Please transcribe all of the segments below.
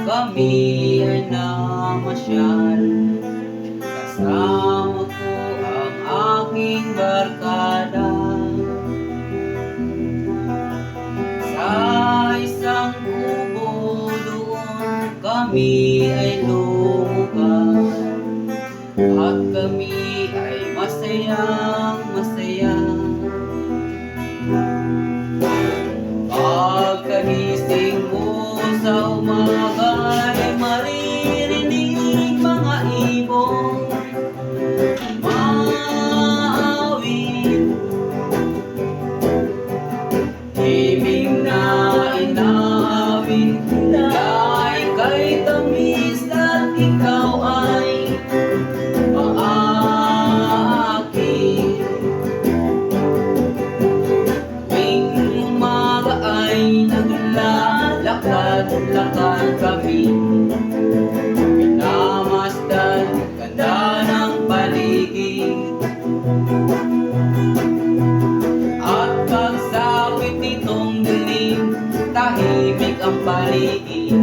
Kami ay namasyal, kasama ko ang aking barkada. Sa isang kubo doon kami ay lumugar, at kami ay masayang masaya. Pagkagising mo sa umaga ay maririnig mga ibon maawit, himig na inaawit dahil kay tamis at ikaw ay maaakit. Tuwing umaga ay naglalakad-lakad kami, pinamasdan ganda ng paligid, at pagsapit nitong dilim, tahimik ang paligid.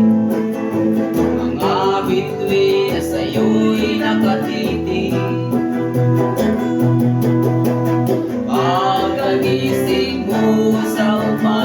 Mga bituin na sa'yo'y nakatitig. Pagkagising mo sa umaga